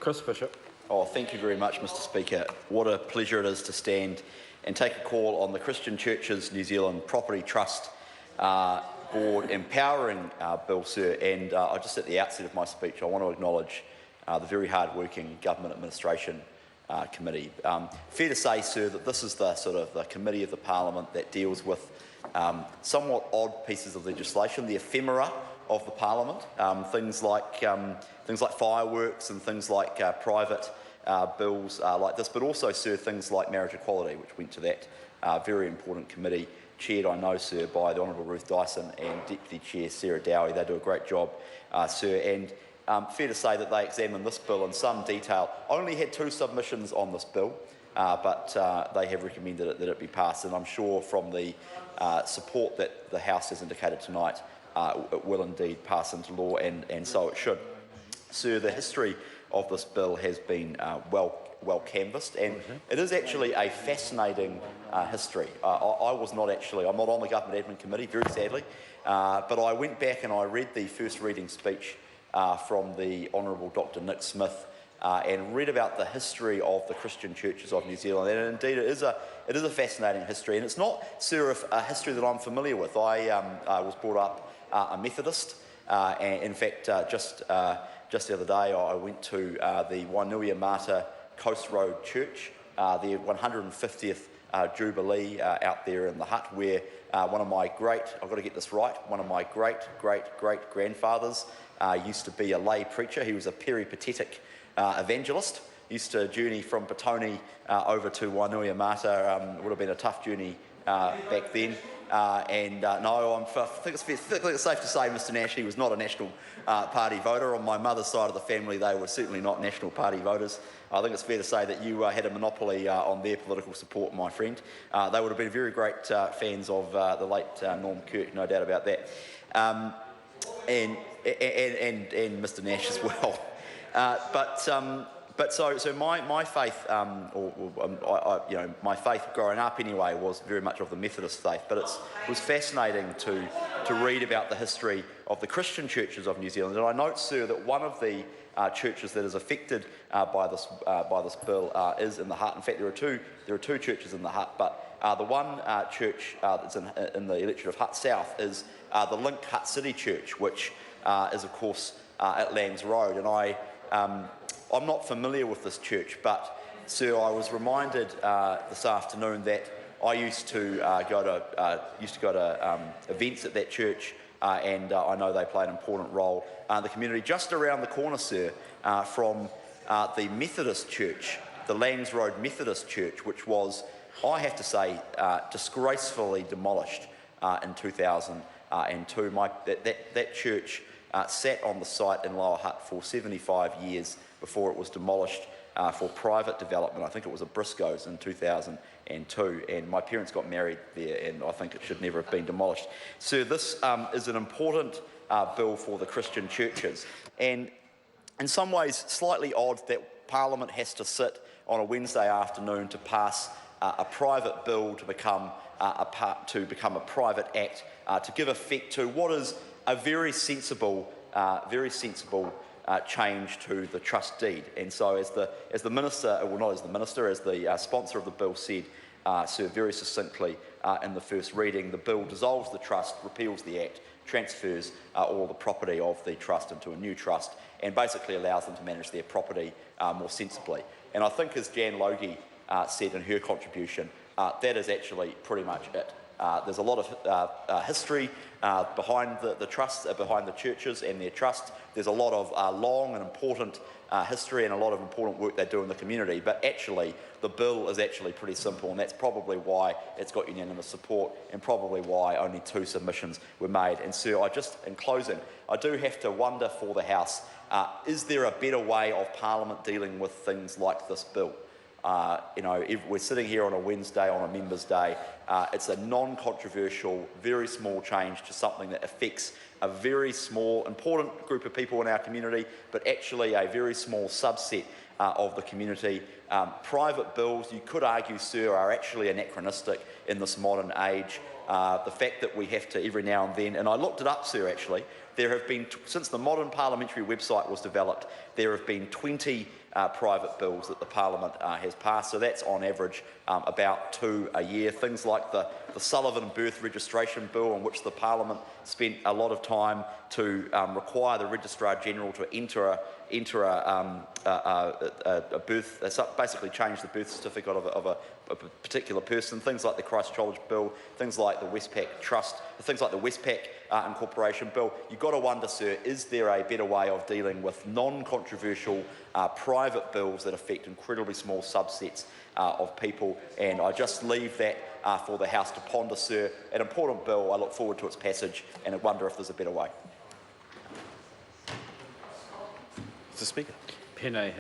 Chris Bishop. Oh, thank you very much, Mr Speaker. What a pleasure it is to stand and take a call on the Christian Churches New Zealand Property Trust Board Empowering Bill, sir. And just at the outset of my speech, I want to acknowledge the very hard-working Government Administration Committee. Fair to say, sir, that this is the sort of the committee of the Parliament that deals with somewhat odd pieces of legislation, the ephemera of the Parliament, things like fireworks and things like private bills like this, but also, sir, things like marriage equality, which went to that very important committee, chaired, I know, sir, by the Honourable Ruth Dyson and Deputy Chair Sarah Dowie. They do a great job, sir, and fair to say that they examined this bill in some detail. Only had 2 submissions on this bill, but they have recommended that it be passed, and I'm sure from the support that the House has indicated tonight, it will indeed pass into law, and so it should. Sir, the history of this bill has been well canvassed, and it is actually a fascinating history. I'm not on the Government Admin Committee, very sadly, but I went back and I read the first reading speech from the Honourable Dr Nick Smith and read about the history of the Christian Churches of New Zealand, and indeed it is a fascinating history, and it's not, sir, a history that I'm familiar with. I was brought up a Methodist, and in fact just the other day I went to the Wainuia Mata Coast Road Church, the 150th Jubilee out there in the hut, where one of my I've got to get this right, one of my great-grandfathers used to be a lay preacher. He was a peripatetic evangelist, used to journey from Petone over to Wainuia Mata. Would have been a tough journey back then. No, I think it's safe to say, Mr Nash, he was not a National Party voter. On my mother's side of the family, they were certainly not National Party voters. I think it's fair to say that you had a monopoly on their political support, my friend. They would have been very great fans of the late Norm Kirk, no doubt about that, and Mr Nash as well. But so my faith, my faith growing up anyway, was very much of the Methodist faith. But it was fascinating to read about the history of the Christian Churches of New Zealand. And I note, sir, that one of the churches that is affected by this bill is in the hut. In fact, there are two churches in the hut. But the one church that's in the electorate of Hutt South is the Link Hutt City Church, which is of course at Langs Road. And I'm not familiar with this church, but, sir, I was reminded this afternoon that I used to go to events at that church, and I know they play an important role in the community. Just around the corner, sir, from the Methodist Church, the Langs Road Methodist Church, which was, I have to say, disgracefully demolished in 2002. That church sat on the site in Lower Hutt for 75 years before it was demolished for private development. I think it was a Briscoe's in 2002, and my parents got married there, and I think it should never have been demolished. Sir, this is an important bill for the Christian churches, and in some ways slightly odd that Parliament has to sit on a Wednesday afternoon to pass a private bill to become a private act to give effect to what is a very sensible change to the trust deed. And so as the minister, well, not as the minister, as the sponsor of the bill said, sir, very succinctly in the first reading, the bill dissolves the trust, repeals the act, transfers all the property of the trust into a new trust, and basically allows them to manage their property more sensibly. And I think, as Jan Logie said in her contribution, that is actually pretty much it. There's a lot of history behind the trust, behind the churches and their trust. There's a lot of long and important history and a lot of important work they do in the community. But actually, the bill is actually pretty simple, and that's probably why it's got unanimous support, and probably why only 2 submissions were made. And sir, in closing, I do have to wonder for the House: is there a better way of Parliament dealing with things like this bill? If we're sitting here on a Wednesday on a Members' Day, it's a non-controversial, very small change to something that affects a very small, important group of people in our community, but actually a very small subset of the community. Private bills, you could argue, sir, are actually anachronistic in this modern age. The fact that we have to every now and then, and I looked it up, sir, actually, There have been, since the modern parliamentary website was developed, there have been 20 private bills that the Parliament has passed, so that's on average about 2 a year. Things like the Sullivan Birth Registration Bill, on which the Parliament spent a lot of time to require the Registrar General to enter a birth, basically change the birth certificate of a particular person. Things like the Christchurch Bill, things like the Westpac Trust, things like the Westpac Incorporation Bill. You've got to wonder, sir, is there a better way of dealing with non-controversial private bills that affect incredibly small subsets of people? And I just leave that for the House to ponder, sir. An important bill. I look forward to its passage, and I wonder if there's a better way. Mr. Speaker. Pene.